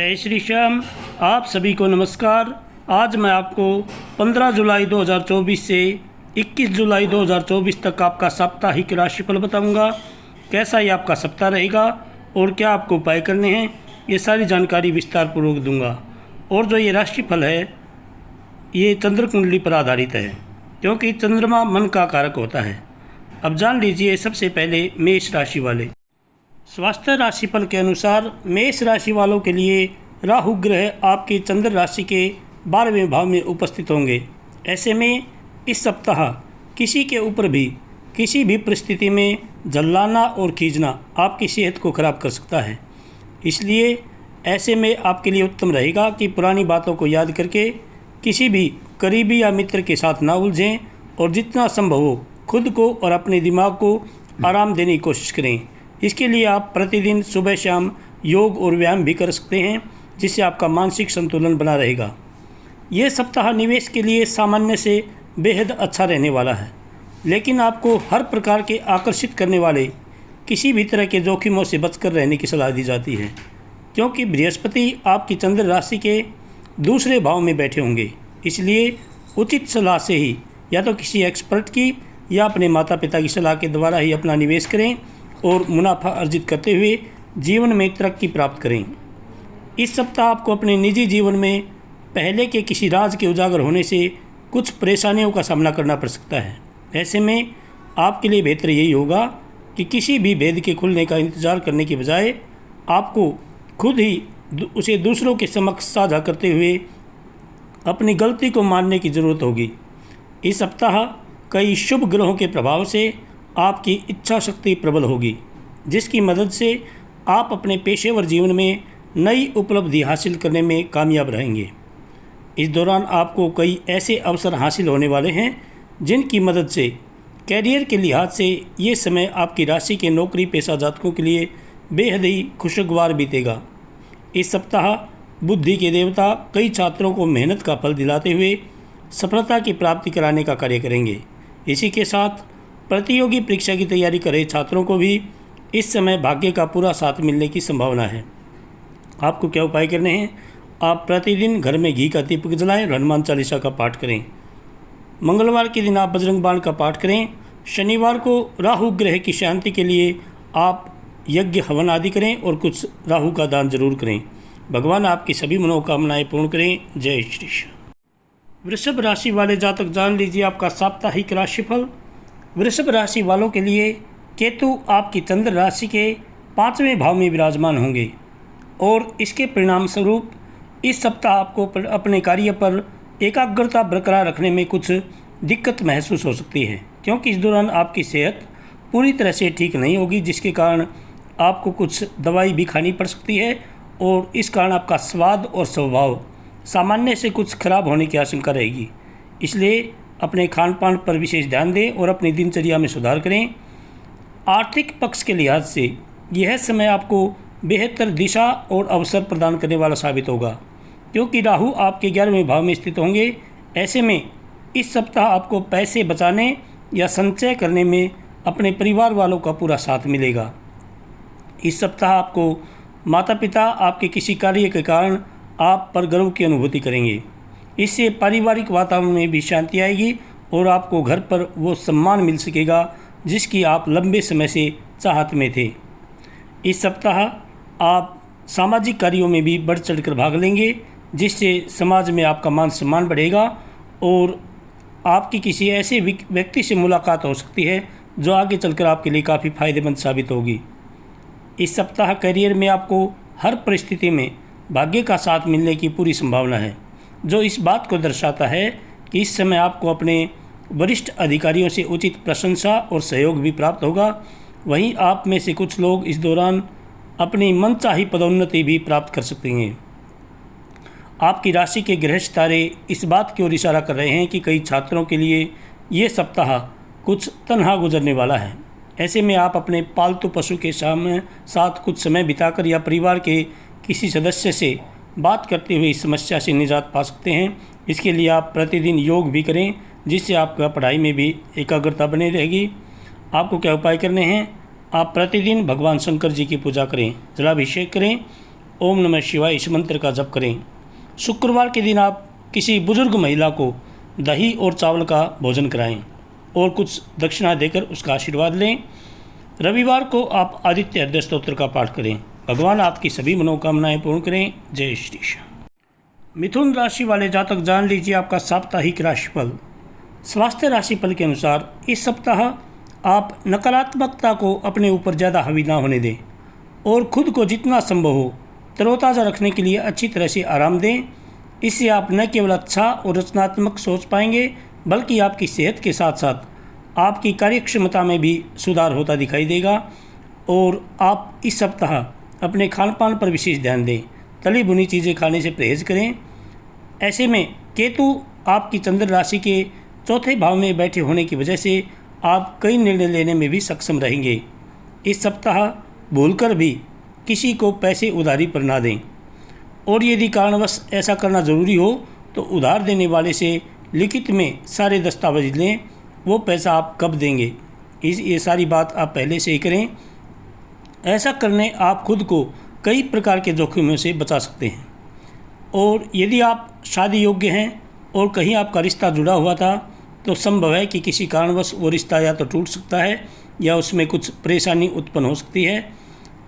जय श्री श्याम। आप सभी को नमस्कार। आज मैं आपको 15 जुलाई 2024 से 21 जुलाई 2024 तक आपका साप्ताहिक राशिफल बताऊंगा। कैसा ये आपका सप्ताह रहेगा और क्या आपको उपाय करने हैं, ये सारी जानकारी विस्तार पूर्वक दूंगा। और जो ये राशिफल है ये चंद्र कुंडली पर आधारित है, क्योंकि चंद्रमा मन का कारक होता है। अब जान लीजिए सबसे पहले मेष राशि वाले। स्वास्थ्य राशिफल के अनुसार मेष राशि वालों के लिए राहु ग्रह आपकी चंद्र राशि के 12वें भाव में उपस्थित होंगे। ऐसे में इस सप्ताह किसी के ऊपर भी किसी भी परिस्थिति में जलाना और खींचना आपकी सेहत को खराब कर सकता है। इसलिए ऐसे में आपके लिए उत्तम रहेगा कि पुरानी बातों को याद करके किसी भी करीबी या मित्र के साथ ना उलझें और जितना संभव हो खुद को और अपने दिमाग को आराम देने की कोशिश करें। इसके लिए आप प्रतिदिन सुबह शाम योग और व्यायाम भी कर सकते हैं, जिससे आपका मानसिक संतुलन बना रहेगा। ये सप्ताह निवेश के लिए सामान्य से बेहद अच्छा रहने वाला है, लेकिन आपको हर प्रकार के आकर्षित करने वाले किसी भी तरह के जोखिमों से बचकर रहने की सलाह दी जाती है, क्योंकि बृहस्पति आपकी चंद्र राशि के दूसरे भाव में बैठे होंगे। इसलिए उचित सलाह से ही या तो किसी एक्सपर्ट की या अपने माता पिता की सलाह के द्वारा ही अपना निवेश करें और मुनाफा अर्जित करते हुए जीवन में तरक्की प्राप्त करें। इस सप्ताह आपको अपने निजी जीवन में पहले के किसी राज के उजागर होने से कुछ परेशानियों का सामना करना पड़ सकता है। ऐसे में आपके लिए बेहतर यही होगा कि किसी भी भेद के खुलने का इंतज़ार करने के बजाय आपको खुद ही उसे दूसरों के समक्ष साझा करते हुए अपनी गलती को मानने की ज़रूरत होगी। इस सप्ताह कई शुभ ग्रहों के प्रभाव से आपकी इच्छा शक्ति प्रबल होगी, जिसकी मदद से आप अपने पेशेवर जीवन में नई उपलब्धि हासिल करने में कामयाब रहेंगे। इस दौरान आपको कई ऐसे अवसर हासिल होने वाले हैं जिनकी मदद से कैरियर के लिहाज से ये समय आपकी राशि के नौकरी पेशा जातकों के लिए बेहद ही खुशगवार बीतेगा। इस सप्ताह बुद्धि के देवता कई छात्रों को मेहनत का फल दिलाते हुए सफलता की प्राप्ति कराने का कार्य करेंगे। इसी के साथ प्रतियोगी परीक्षा की तैयारी कर रहे छात्रों को भी इस समय भाग्य का पूरा साथ मिलने की संभावना है। आपको क्या उपाय करने हैं? आप प्रतिदिन घर में घी का दीपक जलाएं और हनुमान चालीसा का पाठ करें। मंगलवार के दिन आप बजरंग बाण का पाठ करें। शनिवार को राहु ग्रह की शांति के लिए आप यज्ञ हवन आदि करें और कुछ राहु का दान जरूर करें। भगवान आपकी सभी मनोकामनाएं पूर्ण करें। जय श्री कृष्ण। वृषभ राशि वाले जातक जान लीजिए आपका साप्ताहिक राशिफल। वृषभ राशि वालों के लिए केतु आपकी चंद्र राशि के 5वें भाव में विराजमान होंगे और इसके परिणाम स्वरूप इस सप्ताह आपको अपने कार्य पर एकाग्रता बरकरार रखने में कुछ दिक्कत महसूस हो सकती है, क्योंकि इस दौरान आपकी सेहत पूरी तरह से ठीक नहीं होगी, जिसके कारण आपको कुछ दवाई भी खानी पड़ सकती है और इस कारण आपका स्वाद और स्वभाव सामान्य से कुछ खराब होने की आशंका रहेगी। इसलिए अपने खान पान पर विशेष ध्यान दें और अपनी दिनचर्या में सुधार करें। आर्थिक पक्ष के लिहाज से यह समय आपको बेहतर दिशा और अवसर प्रदान करने वाला साबित होगा, क्योंकि राहु आपके 11वें भाव में स्थित होंगे। ऐसे में इस सप्ताह आपको पैसे बचाने या संचय करने में अपने परिवार वालों का पूरा साथ मिलेगा। इस सप्ताह आपको माता पिता आपके किसी कार्य के कारण आप पर गर्व की अनुभूति करेंगे। इससे पारिवारिक वातावरण में भी शांति आएगी और आपको घर पर वो सम्मान मिल सकेगा जिसकी आप लंबे समय से चाहत में थे। इस सप्ताह आप सामाजिक कार्यों में भी बढ़ चढ़कर भाग लेंगे, जिससे समाज में आपका मान सम्मान बढ़ेगा और आपकी किसी ऐसे व्यक्ति से मुलाकात हो सकती है जो आगे चलकर आपके लिए काफ़ी फायदेमंद साबित होगी। इस सप्ताह करियर में आपको हर परिस्थिति में भाग्य का साथ मिलने की पूरी संभावना है, जो इस बात को दर्शाता है कि इस समय आपको अपने वरिष्ठ अधिकारियों से उचित प्रशंसा और सहयोग भी प्राप्त होगा। वहीं आप में से कुछ लोग इस दौरान अपनी मनचाही पदोन्नति भी प्राप्त कर सकते हैं। आपकी राशि के ग्रह सितारे इस बात की ओर इशारा कर रहे हैं कि कई छात्रों के लिए ये सप्ताह कुछ तन्हा गुजरने वाला है। ऐसे में आप अपने पालतू पशु के साथ कुछ समय बिताकर या परिवार के किसी सदस्य से बात करते हुए इस समस्या से निजात पा सकते हैं। इसके लिए आप प्रतिदिन योग भी करें, जिससे आपका पढ़ाई में भी एकाग्रता बनी रहेगी। आपको क्या उपाय करने हैं? आप प्रतिदिन भगवान शंकर जी की पूजा करें, जलाभिषेक करें ओम नमः शिवाय इस मंत्र का जप करें। शुक्रवार के दिन आप किसी बुजुर्ग महिला को दही और चावल का भोजन कराएं और कुछ दक्षिणा देकर उसका आशीर्वाद लें। रविवार को आप आदित्य हृदय स्तोत्र का पाठ करें। भगवान आपकी सभी मनोकामनाएं पूर्ण करें। जय श्री श्याम। मिथुन राशि वाले जातक जान लीजिए आपका साप्ताहिक राशिफल। स्वास्थ्य राशिफल के अनुसार इस सप्ताह आप नकारात्मकता को अपने ऊपर ज़्यादा हावी ना होने दें और खुद को जितना संभव हो तरोताज़ा रखने के लिए अच्छी तरह से आराम दें। इससे आप न केवल अच्छा और रचनात्मक सोच पाएंगे बल्कि आपकी सेहत के साथ साथ आपकी कार्यक्षमता में भी सुधार होता दिखाई देगा। और आप इस सप्ताह अपने खान पान पर विशेष ध्यान दें। तली भुनी चीज़ें खाने से परहेज करें। ऐसे में केतु आपकी चंद्र राशि के चौथे भाव में बैठे होने की वजह से आप कई निर्णय लेने में भी सक्षम रहेंगे। इस सप्ताह भूलकर भी किसी को पैसे उधारी पर ना दें और यदि कारणवश ऐसा करना ज़रूरी हो तो उधार देने वाले से लिखित में सारे दस्तावेज लें। वो पैसा आप कब देंगे ये सारी बात आप पहले से ही करें। ऐसा करने आप खुद को कई प्रकार के जोखिमों से बचा सकते हैं। और यदि आप शादी योग्य हैं और कहीं आपका रिश्ता जुड़ा हुआ था तो संभव है कि किसी कारणवश वो रिश्ता या तो टूट सकता है या उसमें कुछ परेशानी उत्पन्न हो सकती है।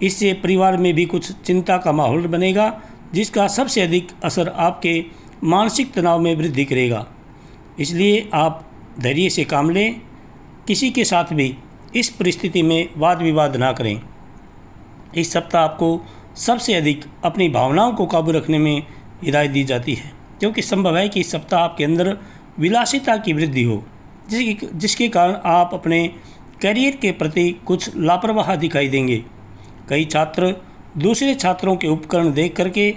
इससे परिवार में भी कुछ चिंता का माहौल बनेगा जिसका सबसे अधिक असर आपके मानसिक तनाव में वृद्धि करेगा। इसलिए आप धैर्य से काम लें। किसी के साथ भी इस परिस्थिति में वाद विवाद ना करें। इस सप्ताह आपको सबसे अधिक अपनी भावनाओं को काबू रखने में हिदायत दी जाती है क्योंकि संभव है कि इस सप्ताह आपके अंदर विलासिता की वृद्धि हो जिसके कारण आप अपने करियर के प्रति कुछ लापरवाह दिखाई देंगे। कई छात्र दूसरे छात्रों के उपकरण देख करके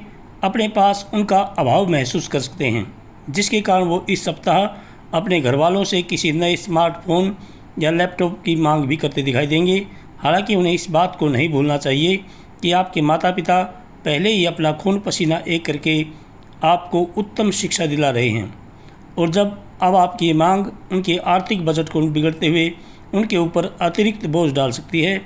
अपने पास उनका अभाव महसूस कर सकते हैं जिसके कारण वो इस सप्ताह अपने घर वालों से किसी नए स्मार्टफोन या लैपटॉप की मांग भी करते दिखाई देंगे। हालांकि उन्हें इस बात को नहीं भूलना चाहिए कि आपके माता पिता पहले ही अपना खून पसीना एक करके आपको उत्तम शिक्षा दिला रहे हैं और जब अब आपकी ये मांग उनके आर्थिक बजट को बिगड़ते हुए उनके ऊपर अतिरिक्त बोझ डाल सकती है।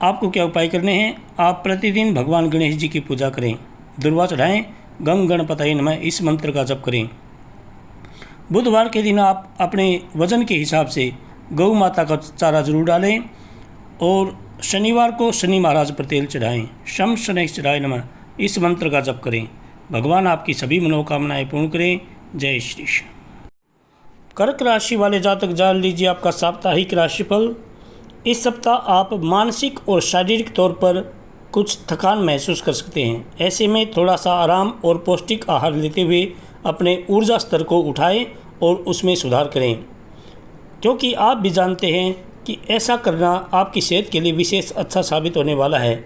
आपको क्या उपाय करने हैं? आप प्रतिदिन भगवान गणेश जी की पूजा करें, दुर्वा चढ़ाएं, गंग गणपतये नमः इस मंत्र का जप करें। बुधवार के दिन आप अपने वजन के हिसाब से गौ माता का चारा जरूर डालें और शनिवार को शनि महाराज पर तेल चढ़ाएं। शम शनैश्चराय नमः इस मंत्र का जप करें। भगवान आपकी सभी मनोकामनाएं पूर्ण करें। जय श्री श्याम। कर्क राशि वाले जातक जान लीजिए आपका साप्ताहिक राशिफल। इस सप्ताह आप मानसिक और शारीरिक तौर पर कुछ थकान महसूस कर सकते हैं। ऐसे में थोड़ा सा आराम और पौष्टिक आहार लेते हुए अपने ऊर्जा स्तर को उठाएं और उसमें सुधार करें क्योंकि आप भी जानते हैं कि ऐसा करना आपकी सेहत के लिए विशेष अच्छा साबित होने वाला है।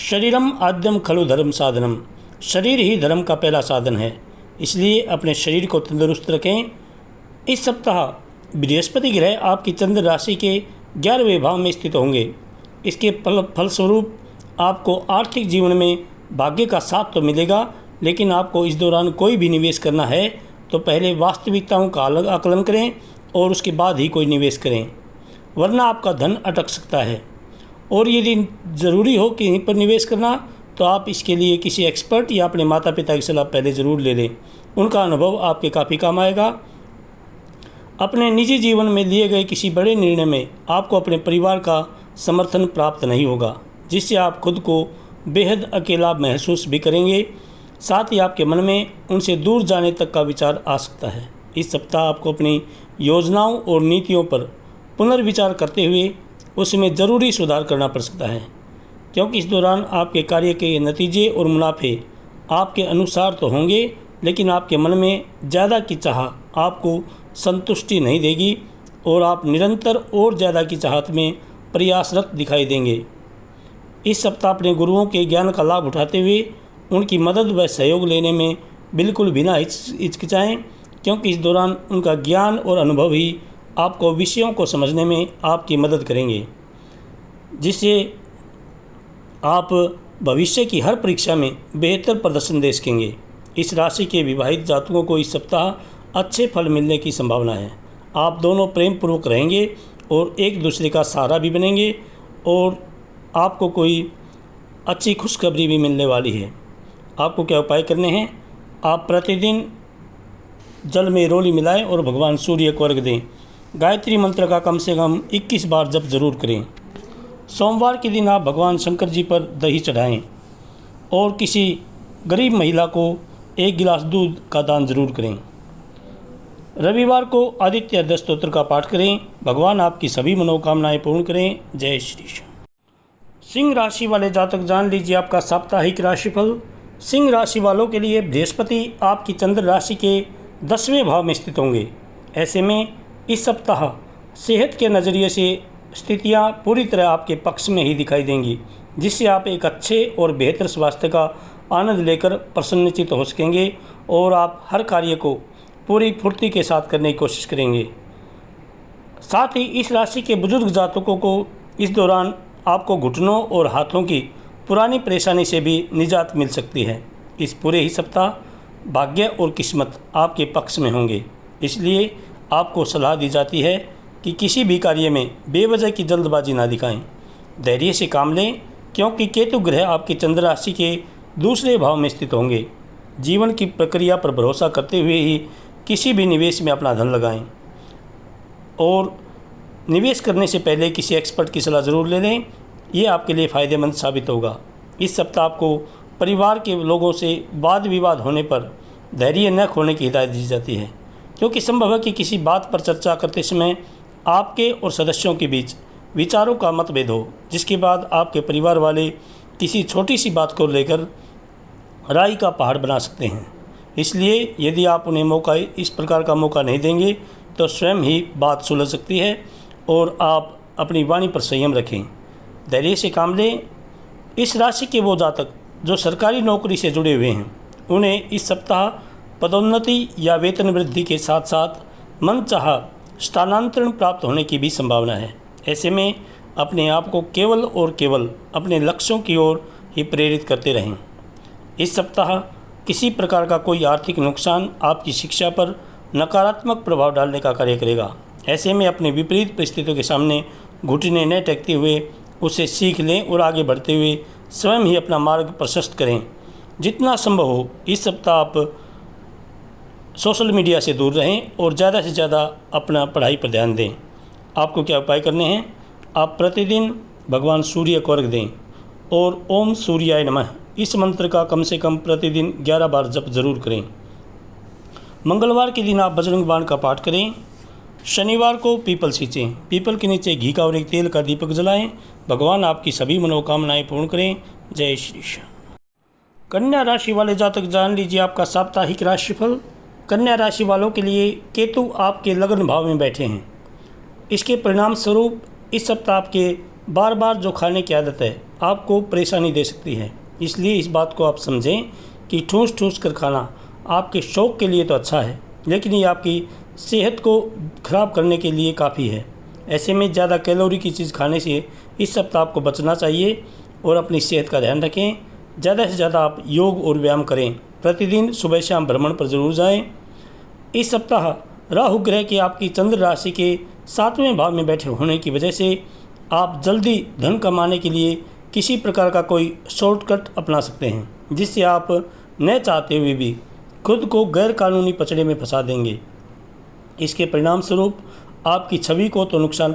शरीरम आद्यम खलु धर्म साधनम, शरीर ही धर्म का पहला साधन है। इसलिए अपने शरीर को तंदुरुस्त रखें। इस सप्ताह बृहस्पति ग्रह आपकी चंद्र राशि के 11वें भाव में स्थित होंगे। इसके फलस्वरूप आपको आर्थिक जीवन में भाग्य का साथ तो मिलेगा, लेकिन आपको इस दौरान कोई भी निवेश करना है तो पहले वास्तविकताओं का अलग आकलन करें और उसके बाद ही कोई निवेश करें, वरना आपका धन अटक सकता है। और यदि ज़रूरी हो कि यहीं पर निवेश करना तो आप इसके लिए किसी एक्सपर्ट या अपने माता पिता की सलाह पहले ज़रूर ले लें। उनका अनुभव आपके काफ़ी काम आएगा। अपने निजी जीवन में लिए गए किसी बड़े निर्णय में आपको अपने परिवार का समर्थन प्राप्त नहीं होगा, जिससे आप खुद को बेहद अकेला महसूस भी करेंगे। साथ ही आपके मन में उनसे दूर जाने तक का विचार आ सकता है। इस सप्ताह आपको अपनी योजनाओं और नीतियों पर पुनर्विचार करते हुए उसमें ज़रूरी सुधार करना पड़ सकता है, क्योंकि इस दौरान आपके कार्य के नतीजे और मुनाफे आपके अनुसार तो होंगे, लेकिन आपके मन में ज़्यादा की चाह आपको संतुष्टि नहीं देगी और आप निरंतर और ज़्यादा की चाहत में प्रयासरत दिखाई देंगे। इस सप्ताह अपने गुरुओं के ज्ञान का लाभ उठाते हुए उनकी मदद व सहयोग लेने में बिल्कुल बिना हिचकिचाएं, क्योंकि इस दौरान उनका ज्ञान और अनुभव ही आपको विषयों को समझने में आपकी मदद करेंगे, जिससे आप भविष्य की हर परीक्षा में बेहतर प्रदर्शन दे सकेंगे। इस राशि के विवाहित जातकों को इस सप्ताह अच्छे फल मिलने की संभावना है। आप दोनों प्रेम पूर्वक रहेंगे और एक दूसरे का सहारा भी बनेंगे और आपको कोई अच्छी खुशखबरी भी मिलने वाली है। आपको क्या उपाय करने हैं? आप प्रतिदिन जल में रोली मिलाएं और भगवान सूर्य को अर्घ दें। गायत्री मंत्र का कम से कम 21 बार जप जरूर करें। सोमवार के दिन आप भगवान शंकर जी पर दही चढ़ाएं और किसी गरीब महिला को 1 गिलास दूध का दान जरूर करें। रविवार को आदित्य हृदय स्तोत्र का पाठ करें। भगवान आपकी सभी मनोकामनाएं पूर्ण करें। जय श्री कृष्ण। सिंह राशि वाले जातक जान लीजिए आपका साप्ताहिक राशिफल। सिंह राशि वालों के लिए बृहस्पति आपकी चंद्र राशि के 10वें भाव में स्थित होंगे। ऐसे में इस सप्ताह सेहत के नज़रिए से स्थितियां पूरी तरह आपके पक्ष में ही दिखाई देंगी, जिससे आप एक अच्छे और बेहतर स्वास्थ्य का आनंद लेकर प्रसन्नचित्त हो सकेंगे और आप हर कार्य को पूरी फुर्ती के साथ करने की कोशिश करेंगे। साथ ही इस राशि के बुजुर्ग जातकों को इस दौरान आपको घुटनों और हाथों की पुरानी परेशानी से भी निजात मिल सकती है। इस पूरे ही सप्ताह भाग्य और किस्मत आपके पक्ष में होंगे, इसलिए आपको सलाह दी जाती है कि किसी भी कार्य में बेवजह की जल्दबाजी ना दिखाएं। धैर्य से काम लें, क्योंकि केतु ग्रह आपकी चंद्र राशि के 2 भाव में स्थित होंगे। जीवन की प्रक्रिया पर भरोसा करते हुए ही किसी भी निवेश में अपना धन लगाएं और निवेश करने से पहले किसी एक्सपर्ट की सलाह ज़रूर ले लें। ये आपके लिए फ़ायदेमंद साबित होगा। इस सप्ताह आपको परिवार के लोगों से वाद विवाद होने पर धैर्य न खोने की हिदायत दी जाती है, क्योंकि संभव है कि किसी बात पर चर्चा करते समय आपके और सदस्यों के बीच विचारों का मतभेद हो, जिसके बाद आपके परिवार वाले किसी छोटी सी बात को लेकर राई का पहाड़ बना सकते हैं। इसलिए यदि आप उन्हें इस प्रकार का मौका नहीं देंगे तो स्वयं ही बात सुलझ सकती है और आप अपनी वाणी पर संयम रखें। धैर्य से काम लें। इस राशि के वो जातक जो सरकारी नौकरी से जुड़े हुए हैं, उन्हें इस सप्ताह पदोन्नति या वेतन वृद्धि के साथ साथ मनचाहा स्थानांतरण प्राप्त होने की भी संभावना है। ऐसे में अपने आप को केवल और केवल अपने लक्ष्यों की ओर ही प्रेरित करते रहें। इस सप्ताह किसी प्रकार का कोई आर्थिक नुकसान आपकी शिक्षा पर नकारात्मक प्रभाव डालने का कार्य करेगा। ऐसे में अपने विपरीत परिस्थितियों के सामने घुटने न टेकते हुए उसे सीख लें और आगे बढ़ते हुए स्वयं ही अपना मार्ग प्रशस्त करें। जितना संभव हो इस सप्ताह आप सोशल मीडिया से दूर रहें और ज़्यादा से ज़्यादा अपना पढ़ाई पर ध्यान दें। आपको क्या उपाय करने हैं? आप प्रतिदिन भगवान सूर्य को अर्घ दें और ओम सूर्याय नमः इस मंत्र का कम से कम प्रतिदिन 11 बार जप जरूर करें। मंगलवार के दिन आप बजरंग बाण का पाठ करें। शनिवार को पीपल सींचें। पीपल के नीचे घी का और एक तेल का दीपक जलाएं। भगवान आपकी सभी मनोकामनाएं पूर्ण करें। जय श्री कृष्ण। कन्या राशि वाले जातक जान लीजिए आपका साप्ताहिक राशिफल। कन्या राशि वालों के लिए केतु आपके लगन भाव में बैठे हैं। इसके परिणाम स्वरूप इस सप्ताह आपके बार बार जो खाने की आदत है आपको परेशानी दे सकती है। इसलिए इस बात को आप समझें कि ठूस ठूस कर खाना आपके शौक़ के लिए तो अच्छा है, लेकिन ये आपकी सेहत को ख़राब करने के लिए काफ़ी है। ऐसे में ज़्यादा कैलोरी की चीज़ खाने से इस सप्ताह आपको बचना चाहिए और अपनी सेहत का ध्यान रखें। ज़्यादा से ज़्यादा आप योग और व्यायाम करें। प्रतिदिन सुबह शाम भ्रमण पर जरूर जाएं। इस सप्ताह राहु ग्रह के आपकी चंद्र राशि के 7वें भाव में बैठे होने की वजह से आप जल्दी धन कमाने के लिए किसी प्रकार का कोई शॉर्टकट अपना सकते हैं, जिससे आप न चाहते हुए भी खुद को गैर कानूनी पचड़े में फंसा देंगे। इसके परिणाम स्वरूप आपकी छवि को तो नुकसान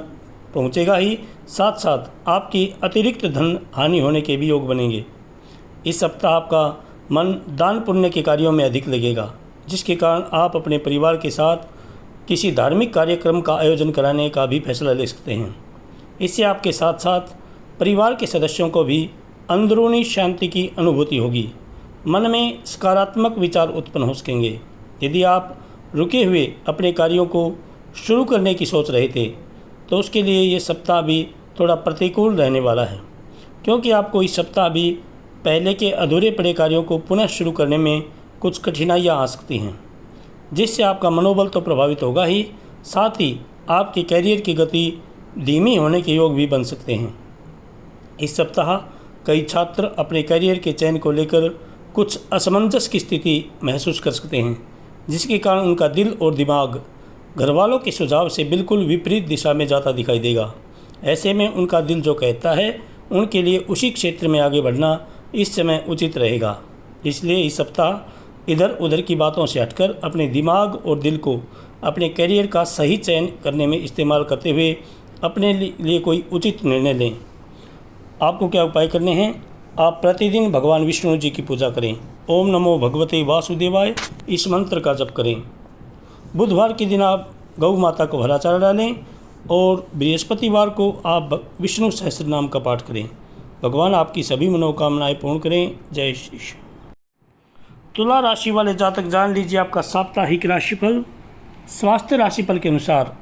पहुंचेगा ही, साथ साथ आपकी अतिरिक्त धन हानि होने के भी योग बनेंगे। इस सप्ताह आपका मन दान पुण्य के कार्यों में अधिक लगेगा, जिसके कारण आप अपने परिवार के साथ किसी धार्मिक कार्यक्रम का आयोजन कराने का भी फैसला ले सकते हैं। इससे आपके साथ साथ परिवार के सदस्यों को भी अंदरूनी शांति की अनुभूति होगी। मन में सकारात्मक विचार उत्पन्न हो सकेंगे। यदि आप रुके हुए अपने कार्यों को शुरू करने की सोच रहे थे तो उसके लिए ये सप्ताह भी थोड़ा प्रतिकूल रहने वाला है, क्योंकि आपको इस सप्ताह भी पहले के अधूरे पड़े कार्यों को पुनः शुरू करने में कुछ कठिनाइयाँ आ सकती हैं, जिससे आपका मनोबल तो प्रभावित होगा ही, साथ ही आपके कैरियर की गति धीमी होने के योग भी बन सकते हैं। इस सप्ताह कई छात्र अपने कैरियर के चयन को लेकर कुछ असमंजस की स्थिति महसूस कर सकते हैं, जिसके कारण उनका दिल और दिमाग घरवालों के सुझाव से बिल्कुल विपरीत दिशा में जाता दिखाई देगा। ऐसे में उनका दिल जो कहता है उनके लिए उसी क्षेत्र में आगे बढ़ना इस समय उचित रहेगा। इसलिए इस सप्ताह इधर उधर की बातों से हटकर अपने दिमाग और दिल को अपने करियर का सही चयन करने में इस्तेमाल करते हुए अपने लिए कोई उचित निर्णय लें। आपको क्या उपाय करने हैं? आप प्रतिदिन भगवान विष्णु जी की पूजा करें। ओम नमो भगवते वासुदेवाय इस मंत्र का जप करें। बुधवार के दिन आप गौ माता को हरा चारा डालें और बृहस्पतिवार को आप विष्णु सहस्त्र नाम का पाठ करें। भगवान आपकी सभी मनोकामनाएं पूर्ण करें। जय श्री कृष्ण। तुला राशि वाले जातक जान लीजिए आपका साप्ताहिक राशिफल। स्वास्थ्य राशिफल के अनुसार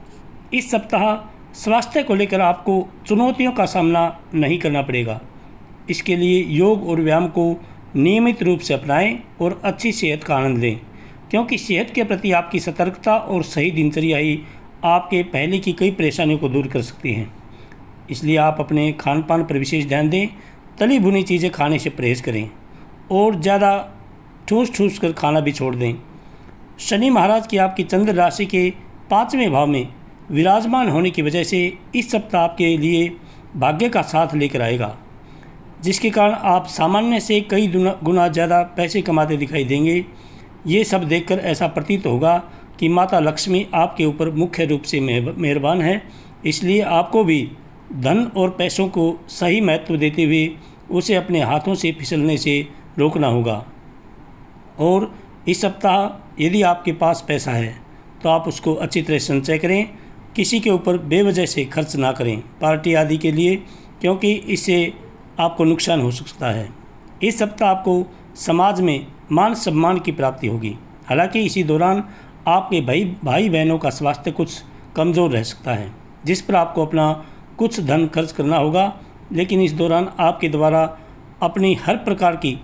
इस सप्ताह स्वास्थ्य को लेकर आपको चुनौतियों का सामना नहीं करना पड़ेगा। इसके लिए योग और व्यायाम को नियमित रूप से अपनाएं और अच्छी सेहत का आनंद लें, क्योंकि सेहत के प्रति आपकी सतर्कता और सही दिनचर्या ही आपके पहले की कई परेशानियों को दूर कर सकती हैं। इसलिए आप अपने खान पान पर विशेष ध्यान दें। तली भुनी चीज़ें खाने से परहेज करें और ज़्यादा ठूस कर खाना भी छोड़ दें। शनि महाराज की आपकी चंद्र राशि के 5वें भाव में विराजमान होने की वजह से इस सप्ताह आपके लिए भाग्य का साथ लेकर आएगा, जिसके कारण आप सामान्य से कई गुना ज़्यादा पैसे कमाते दिखाई देंगे। ये सब देखकर ऐसा प्रतीत होगा कि माता लक्ष्मी आपके ऊपर मुख्य रूप से मेहरबान है। इसलिए आपको भी धन और पैसों को सही महत्व देते हुए उसे अपने हाथों से फिसलने से रोकना होगा। और इस सप्ताह यदि आपके पास पैसा है तो आप उसको अच्छी तरह संचय करें। किसी के ऊपर बेवजह से खर्च ना करें पार्टी आदि के लिए, क्योंकि इससे आपको नुकसान हो सकता है। इस सप्ताह आपको समाज में मान सम्मान की प्राप्ति होगी। हालांकि इसी दौरान आपके भाई बहनों का स्वास्थ्य कुछ कमज़ोर रह सकता है, जिस पर आपको अपना कुछ धन खर्च करना होगा। लेकिन इस दौरान आपके द्वारा अपनी हर प्रकार की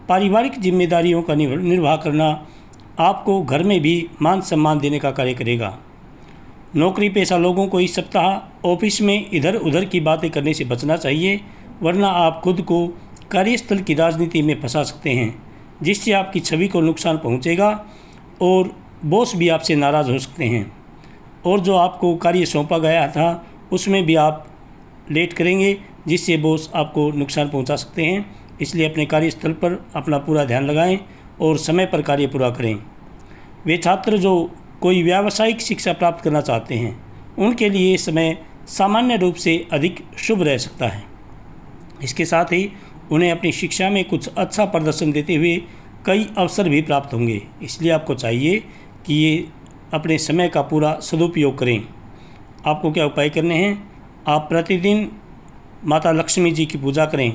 पारिवारिक जिम्मेदारियों का निर्वाह करना आपको घर में भी मान सम्मान देने का कार्य करेगा। नौकरी पेशा लोगों को इस सप्ताह ऑफिस में इधर उधर की बातें करने से बचना चाहिए, वरना आप खुद को कार्यस्थल की राजनीति में फंसा सकते हैं, जिससे आपकी छवि को नुकसान पहुंचेगा और बॉस भी आपसे नाराज़ हो सकते हैं। और जो आपको कार्य सौंपा गया था उसमें भी आप लेट करेंगे, जिससे बॉस आपको नुकसान पहुंचा सकते हैं। इसलिए अपने कार्यस्थल पर अपना पूरा ध्यान लगाएं और समय पर कार्य पूरा करें। वे छात्र जो कोई व्यावसायिक शिक्षा प्राप्त करना चाहते हैं उनके लिए ये समय सामान्य रूप से अधिक शुभ रह सकता है। इसके साथ ही उन्हें अपनी शिक्षा में कुछ अच्छा प्रदर्शन देते हुए कई अवसर भी प्राप्त होंगे। इसलिए आपको चाहिए कि ये अपने समय का पूरा सदुपयोग करें। आपको क्या उपाय करने हैं? आप प्रतिदिन माता लक्ष्मी जी की पूजा करें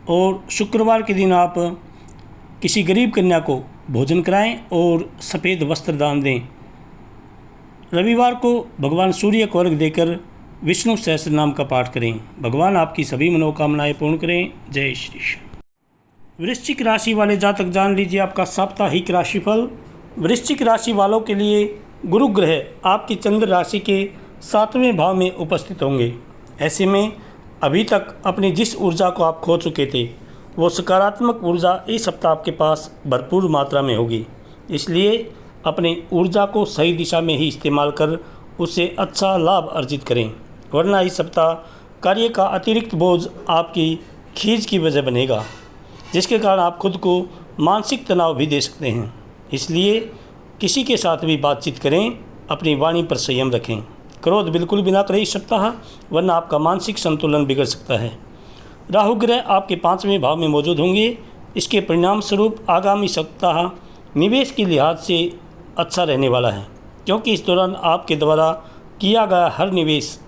और शुक्रवार के दिन आप किसी गरीब कन्या को भोजन कराएं और सफ़ेद वस्त्र दान दें। रविवार को भगवान सूर्य को अर्घ्य देकर विष्णु सहस्त्र नाम का पाठ करें। भगवान आपकी सभी मनोकामनाएं पूर्ण करें। जय श्री कृष्ण। वृश्चिक राशि वाले जातक जान लीजिए आपका साप्ताहिक राशिफल। वृश्चिक राशि वालों के लिए गुरु ग्रह आपकी चंद्र राशि के 7वें भाव में उपस्थित होंगे। ऐसे में अभी तक अपनी जिस ऊर्जा को आप खो चुके थे वो सकारात्मक ऊर्जा इस सप्ताह आपके पास भरपूर मात्रा में होगी। इसलिए अपनी ऊर्जा को सही दिशा में ही इस्तेमाल कर उससे अच्छा लाभ अर्जित करें, वरना इस सप्ताह कार्य का अतिरिक्त बोझ आपकी खींच की वजह बनेगा, जिसके कारण आप खुद को मानसिक तनाव भी दे सकते हैं। इसलिए किसी के साथ भी बातचीत करें, अपनी वाणी पर संयम रखें। क्रोध बिल्कुल भी ना करें इस सप्ताह, वरना आपका मानसिक संतुलन बिगड़ सकता है। राहु ग्रह आपके 5वें भाव में मौजूद होंगे। इसके परिणाम स्वरूप आगामी सप्ताह निवेश के लिहाज से अच्छा रहने वाला है, क्योंकि इस दौरान आपके द्वारा किया गया हर निवेश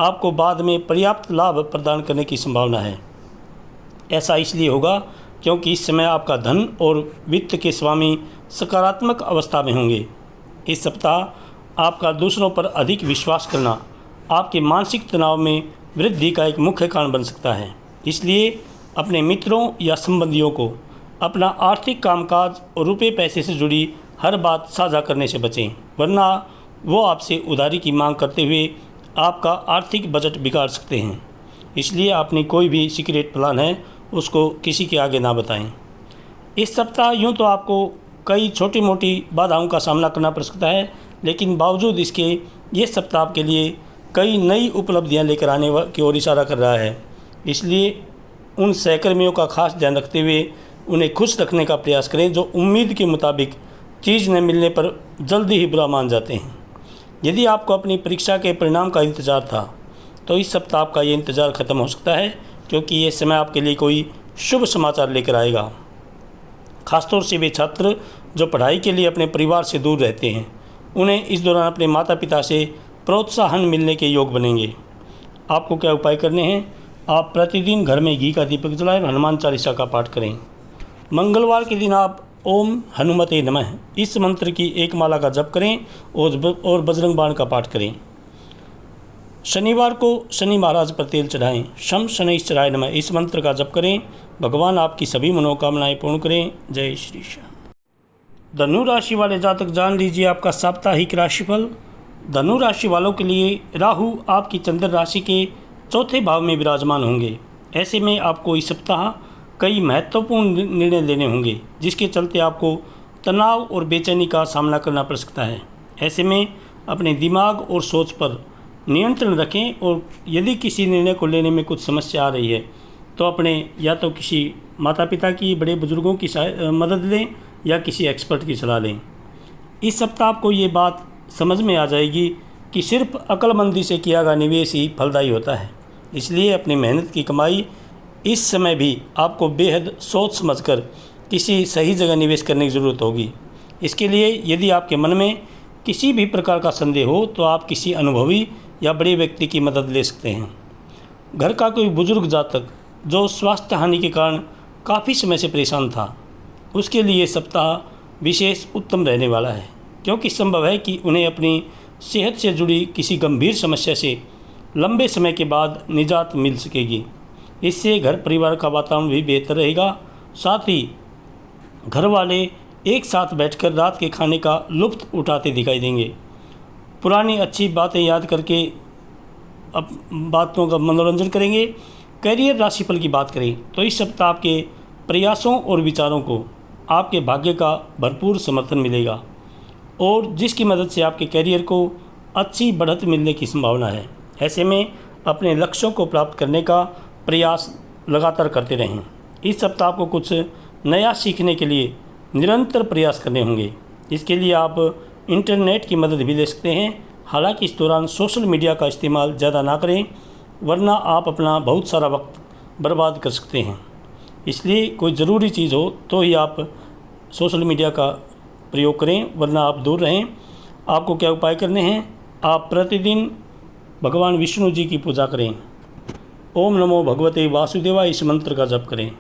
आपको बाद में पर्याप्त लाभ प्रदान करने की संभावना है। ऐसा इसलिए होगा क्योंकि इस समय आपका धन और वित्त के स्वामी सकारात्मक अवस्था में होंगे। इस सप्ताह आपका दूसरों पर अधिक विश्वास करना आपके मानसिक तनाव में वृद्धि का एक मुख्य कारण बन सकता है। इसलिए अपने मित्रों या संबंधियों को अपना आर्थिक कामकाज और रुपये पैसे से जुड़ी हर बात साझा करने से बचें, वरना वो आपसे उधारी की मांग करते हुए आपका आर्थिक बजट बिगाड़ सकते हैं। इसलिए अपनी कोई भी सीक्रेट प्लान है उसको किसी के आगे ना बताएं। इस सप्ताह यूँ तो आपको कई छोटी मोटी बाधाओं का सामना करना पड़ सकता है, लेकिन बावजूद इसके ये सप्ताह आपके लिए कई नई उपलब्धियां लेकर आने की ओर इशारा कर रहा है। इसलिए उन सहकर्मियों का खास ध्यान रखते हुए उन्हें खुश रखने का प्रयास करें जो उम्मीद के मुताबिक चीज़ न मिलने पर जल्दी ही बुरा मान जाते हैं। यदि आपको अपनी परीक्षा के परिणाम का इंतज़ार था तो इस सप्ताह आपका ये इंतज़ार ख़त्म हो सकता है, क्योंकि ये समय आपके लिए कोई शुभ समाचार लेकर आएगा। ख़ासतौर से वे छात्र जो पढ़ाई के लिए अपने परिवार से दूर रहते हैं, उन्हें इस दौरान अपने माता पिता से प्रोत्साहन मिलने के योग बनेंगे। आपको क्या उपाय करने हैं? आप प्रतिदिन घर में घी का दीपक जलाएं, हनुमान चालीसा का पाठ करें। मंगलवार के दिन आप ओम हनुमते नमः इस मंत्र की एक माला का जप करें और बजरंग बाण का पाठ करें। शनिवार को शनि महाराज पर तेल चढ़ाएं। शम शनैश्चराय नमः इस मंत्र का जप करें। भगवान आपकी सभी मनोकामनाएं पूर्ण करें। जय श्री श्याम। धनु राशि वाले जातक जान लीजिए आपका साप्ताहिक राशिफल। धनु राशि वालों के लिए राहु आपकी चंद्र राशि के चौथे भाव में विराजमान होंगे। ऐसे में आपको इस सप्ताह कई महत्वपूर्ण निर्णय लेने होंगे, जिसके चलते आपको तनाव और बेचैनी का सामना करना पड़ सकता है। ऐसे में अपने दिमाग और सोच पर नियंत्रण रखें और यदि किसी निर्णय को लेने में कुछ समस्या आ रही है तो अपने या तो किसी माता पिता की, बड़े बुजुर्गों की मदद लें या किसी एक्सपर्ट की सलाह लें। इस सप्ताह आपको ये बात समझ में आ जाएगी कि सिर्फ अक्लमंदी से किया गया निवेश ही फलदायी होता है। इसलिए अपनी मेहनत की कमाई इस समय भी आपको बेहद सोच समझकर किसी सही जगह निवेश करने की ज़रूरत होगी। इसके लिए यदि आपके मन में किसी भी प्रकार का संदेह हो तो आप किसी अनुभवी या बड़े व्यक्ति की मदद ले सकते हैं। घर का कोई बुजुर्ग जातक जो स्वास्थ्य हानि के कारण काफ़ी समय से परेशान था, उसके लिए सप्ताह विशेष उत्तम रहने वाला है, क्योंकि संभव है कि उन्हें अपनी सेहत से जुड़ी किसी गंभीर समस्या से लंबे समय के बाद निजात मिल सकेगी। इससे घर परिवार का वातावरण भी बेहतर रहेगा। साथ ही घर वाले एक साथ बैठकर रात के खाने का लुत्फ़ उठाते दिखाई देंगे। पुरानी अच्छी बातें याद करके अब बातों का मनोरंजन करेंगे। करियर राशिफल की बात करें तो इस सप्ताह आपके प्रयासों और विचारों को आपके भाग्य का भरपूर समर्थन मिलेगा और जिसकी मदद से आपके करियर को अच्छी बढ़त मिलने की संभावना है। ऐसे में अपने लक्ष्यों को प्राप्त करने का प्रयास लगातार करते रहें। इस सप्ताह आपको कुछ नया सीखने के लिए निरंतर प्रयास करने होंगे। इसके लिए आप इंटरनेट की मदद भी ले सकते हैं। हालांकि इस दौरान सोशल मीडिया का इस्तेमाल ज़्यादा ना करें, वरना आप अपना बहुत सारा वक्त बर्बाद कर सकते हैं। इसलिए कोई ज़रूरी चीज़ हो तो ही आप सोशल मीडिया का प्रयोग करें, वरना आप दूर रहें। आपको क्या उपाय करने हैं? आप प्रतिदिन भगवान विष्णु जी की पूजा करें। ओम नमो भगवते वासुदेवाय इस मंत्र का जप करें।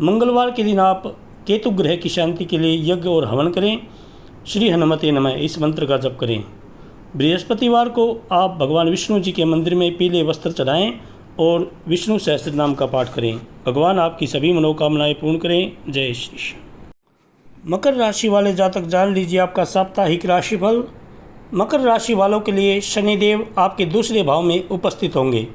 मंगलवार के दिन आप केतु ग्रह की शांति के लिए यज्ञ और हवन करें। श्री हनुमते नमः इस मंत्र का जप करें। बृहस्पतिवार को आप भगवान विष्णु जी के मंदिर में पीले वस्त्र चढ़ाएं और विष्णु सहस्त्र नाम का पाठ करें। भगवान आपकी सभी मनोकामनाएं पूर्ण करें। जय श्री श्याम। मकर राशि वाले जातक जान लीजिए आपका साप्ताहिक राशिफल। मकर राशि वालों के लिए शनिदेव आपके दूसरे भाव में उपस्थित होंगे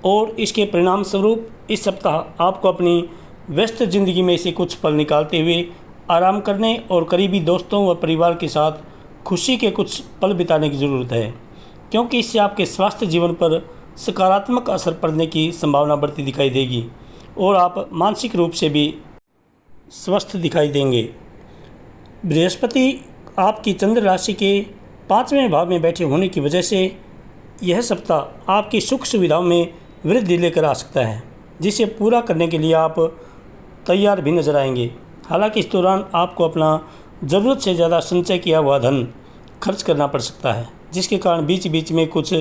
और इसके परिणाम स्वरूप इस सप्ताह आपको अपनी व्यस्त जिंदगी में से कुछ पल निकालते हुए आराम करने और करीबी दोस्तों व परिवार के साथ खुशी के कुछ पल बिताने की ज़रूरत है, क्योंकि इससे आपके स्वास्थ्य जीवन पर सकारात्मक असर पड़ने की संभावना बढ़ती दिखाई देगी और आप मानसिक रूप से भी स्वस्थ दिखाई देंगे। बृहस्पति आपकी चंद्र राशि के 5वें भाव में बैठे होने की वजह से यह सप्ताह आपकी सुख सुविधाओं में वृद्धि लेकर आ सकता है, जिसे पूरा करने के लिए आप तैयार भी नजर आएंगे। हालांकि इस दौरान आपको अपना ज़रूरत से ज़्यादा संचय किया हुआ धन खर्च करना पड़ सकता है, जिसके कारण बीच बीच में कुछ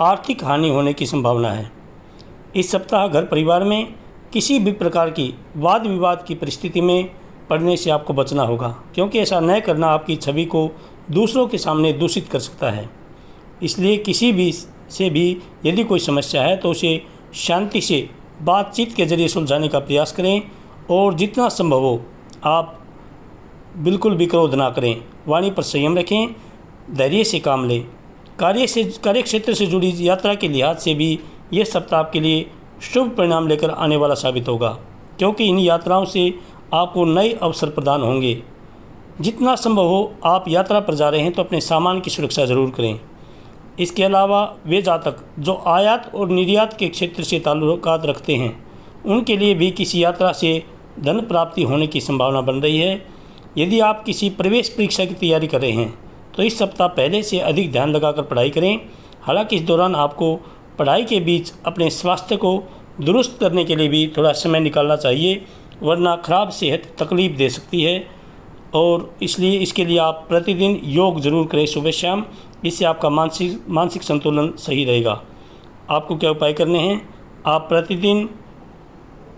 आर्थिक हानि होने की संभावना है। इस सप्ताह घर परिवार में किसी भी प्रकार की वाद विवाद की परिस्थिति में पड़ने से आपको बचना होगा, क्योंकि ऐसा न करना आपकी छवि को दूसरों के सामने दूषित कर सकता है। इसलिए किसी भी से भी यदि कोई समस्या है तो उसे शांति से बातचीत के जरिए सुलझाने का प्रयास करें और जितना संभव हो आप बिल्कुल भी क्रोध ना करें। वाणी पर संयम रखें, धैर्य से काम लें। कार्य क्षेत्र से जुड़ी यात्रा के लिहाज से भी यह सप्ताह आपके लिए शुभ परिणाम लेकर आने वाला साबित होगा, क्योंकि इन यात्राओं से आपको नए अवसर प्रदान होंगे। जितना संभव हो आप यात्रा पर जा रहे हैं तो अपने सामान की सुरक्षा ज़रूर करें। इसके अलावा वे जातक जो आयात और निर्यात के क्षेत्र से ताल्लुकात रखते हैं उनके लिए भी किसी यात्रा से धन प्राप्ति होने की संभावना बन रही है। यदि आप किसी प्रवेश परीक्षा की तैयारी कर रहे हैं तो इस सप्ताह पहले से अधिक ध्यान लगाकर पढ़ाई करें। हालांकि इस दौरान आपको पढ़ाई के बीच अपने स्वास्थ्य को दुरुस्त करने के लिए भी थोड़ा समय निकालना चाहिए, वरना खराब सेहत तकलीफ़ दे सकती है। और इसलिए इसके लिए आप प्रतिदिन योग ज़रूर करें सुबह शाम, इससे आपका मानसिक संतुलन सही रहेगा। आपको क्या उपाय करने हैं? आप प्रतिदिन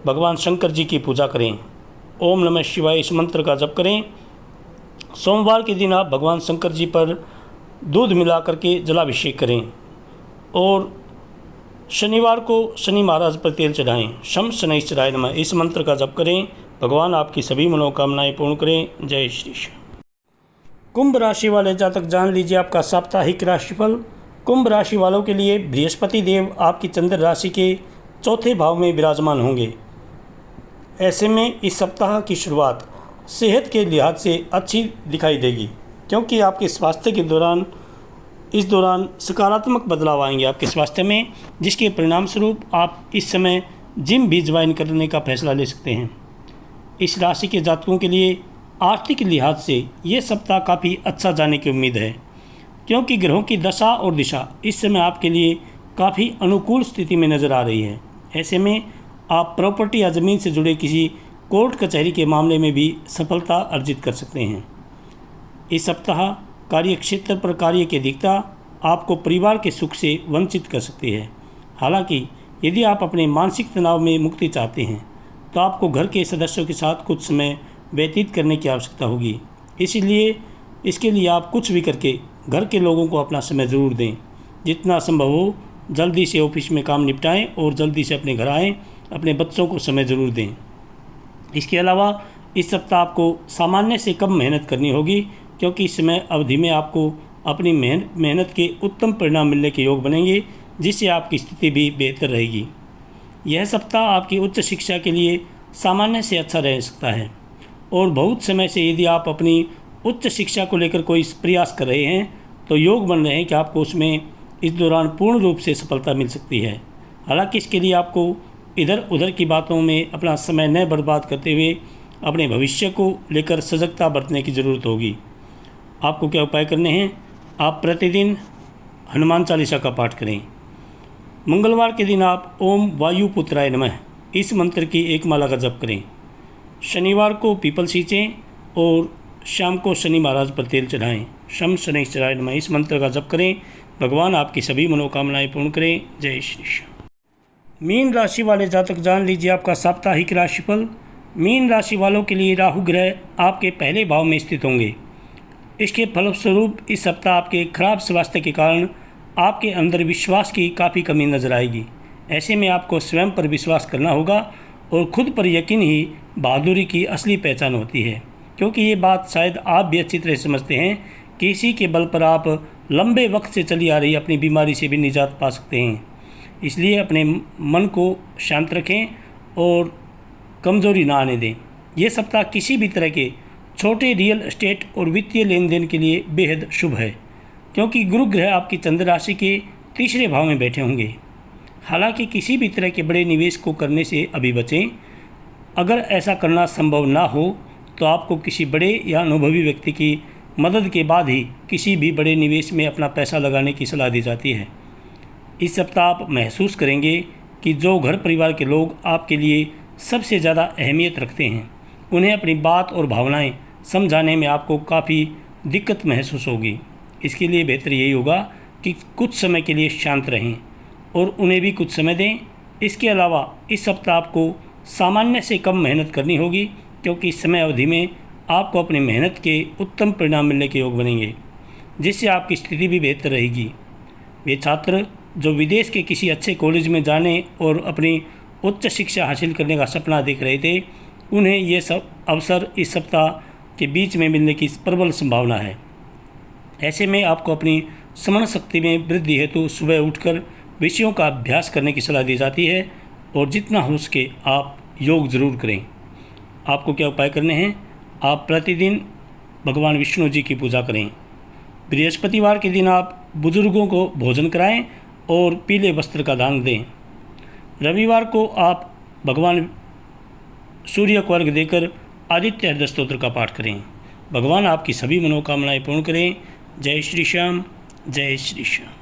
भगवान शंकर जी की पूजा करें, ओम नमः शिवाय इस मंत्र का जप करें। सोमवार के दिन आप भगवान शंकर जी पर दूध मिला करके जलाभिषेक करें और शनिवार को शनि महाराज पर तेल चढ़ाएं। शम शनैश्चराय नमः इस मंत्र का जप करें। भगवान आपकी सभी मनोकामनाएं पूर्ण करें। जय श्री कृष्ण। कुंभ राशि वाले जातक जान लीजिए आपका साप्ताहिक राशिफल। कुंभ राशि वालों के लिए बृहस्पति देव आपकी चंद्र राशि के चौथे भाव में विराजमान होंगे। ऐसे में इस सप्ताह की शुरुआत सेहत के लिहाज से अच्छी दिखाई देगी, क्योंकि आपके स्वास्थ्य के इस दौरान सकारात्मक बदलाव आएंगे आपके स्वास्थ्य में, जिसके परिणाम स्वरूप आप इस समय जिम भी ज्वाइन करने का फैसला ले सकते हैं। इस राशि के जातकों के लिए आर्थिक लिहाज से ये सप्ताह काफ़ी अच्छा जाने की उम्मीद है, क्योंकि ग्रहों की दशा और दिशा इस समय आपके लिए काफ़ी अनुकूल स्थिति में नज़र आ रही है। ऐसे में आप प्रॉपर्टी या ज़मीन से जुड़े किसी कोर्ट कचहरी के मामले में भी सफलता अर्जित कर सकते हैं। इस सप्ताह कार्य क्षेत्र पर कार्य की अधिकता आपको परिवार के सुख से वंचित कर सकती है। हालांकि यदि आप अपने मानसिक तनाव में मुक्ति चाहते हैं तो आपको घर के सदस्यों के साथ कुछ समय व्यतीत करने की आवश्यकता होगी। इसलिए इसके लिए आप कुछ भी करके घर के लोगों को अपना समय ज़रूर दें। जितना संभव हो जल्दी से ऑफिस में काम निपटाएं और जल्दी से अपने घर आएँ। अपने बच्चों को समय ज़रूर दें। इसके अलावा इस सप्ताह आपको सामान्य से कम मेहनत करनी होगी, क्योंकि इस समय अवधि में आपको अपनी मेहनत के उत्तम परिणाम मिलने के योग बनेंगे, जिससे आपकी स्थिति भी बेहतर रहेगी। यह सप्ताह आपकी उच्च शिक्षा के लिए सामान्य से अच्छा रह सकता है और बहुत समय से यदि आप अपनी उच्च शिक्षा को लेकर कोई प्रयास कर रहे हैं तो योग बन रहे हैं कि आपको उसमें इस दौरान पूर्ण रूप से सफलता मिल सकती है। हालांकि इसके लिए आपको इधर उधर की बातों में अपना समय न बर्बाद करते हुए अपने भविष्य को लेकर सजगता बरतने की ज़रूरत होगी। आपको क्या उपाय करने हैं? आप प्रतिदिन हनुमान चालीसा का पाठ करें। मंगलवार के दिन आप ओम वायुपुत्राय नमः इस मंत्र की एक माला का जप करें। शनिवार को पीपल सींचें और शाम को शनि महाराज पर तेल चढ़ाएं। शम शनैश्चराय नमः इस मंत्र का जप करें। भगवान आपकी सभी मनोकामनाएं पूर्ण करें। जय श्री कृष्ण। मीन राशि वाले जातक जान लीजिए आपका साप्ताहिक राशिफल। मीन राशि वालों के लिए राहु ग्रह आपके पहले भाव में स्थित होंगे। इसके फलस्वरूप इस सप्ताह आपके खराब स्वास्थ्य के कारण आपके अंदर विश्वास की काफ़ी कमी नजर आएगी। ऐसे में आपको स्वयं पर विश्वास करना होगा और खुद पर यकीन ही बहादुरी की असली पहचान होती है, क्योंकि ये बात शायद आप भी अच्छी तरह समझते हैं कि इसी के बल पर आप लंबे वक्त से चली आ रही अपनी बीमारी से भी निजात पा सकते हैं। इसलिए अपने मन को शांत रखें और कमज़ोरी ना आने दें। ये सप्ताह किसी भी तरह के छोटे रियल एस्टेट और वित्तीय लेन देन के लिए बेहद शुभ है, क्योंकि गुरु ग्रह आपकी चंद्र राशि के तीसरे भाव में बैठे होंगे। हालांकि किसी भी तरह के बड़े निवेश को करने से अभी बचें। अगर ऐसा करना संभव ना हो तो आपको किसी बड़े या अनुभवी व्यक्ति की मदद के बाद ही किसी भी बड़े निवेश में अपना पैसा लगाने की सलाह दी जाती है। इस सप्ताह आप महसूस करेंगे कि जो घर परिवार के लोग आपके लिए सबसे ज़्यादा अहमियत रखते हैं उन्हें अपनी बात और भावनाएं समझाने में आपको काफ़ी दिक्कत महसूस होगी। इसके लिए बेहतर यही होगा कि कुछ समय के लिए शांत रहें और उन्हें भी कुछ समय दें। इसके अलावा इस सप्ताह आपको सामान्य से कम मेहनत करनी होगी, क्योंकि इस समय अवधि में आपको अपनी मेहनत के उत्तम परिणाम मिलने के योग बनेंगे, जिससे आपकी स्थिति भी बेहतर रहेगी। वे छात्र जो विदेश के किसी अच्छे कॉलेज में जाने और अपनी उच्च शिक्षा हासिल करने का सपना देख रहे थे, उन्हें ये सब अवसर इस सप्ताह के बीच में मिलने की प्रबल संभावना है। ऐसे में आपको अपनी स्मरण शक्ति में वृद्धि हेतु सुबह उठकर विषयों का अभ्यास करने की सलाह दी जाती है और जितना हो सके आप योग ज़रूर करें। आपको क्या उपाय करने हैं? आप प्रतिदिन भगवान विष्णु जी की पूजा करें। बृहस्पतिवार के दिन आप बुजुर्गों को भोजन कराएं और पीले वस्त्र का दान दें। रविवार को आप भगवान सूर्य को अर्घ्य देकर आदित्य हृदय स्तोत्र का पाठ करें। भगवान आपकी सभी मनोकामनाएं पूर्ण करें। जय श्री श्याम, जय श्री श्याम।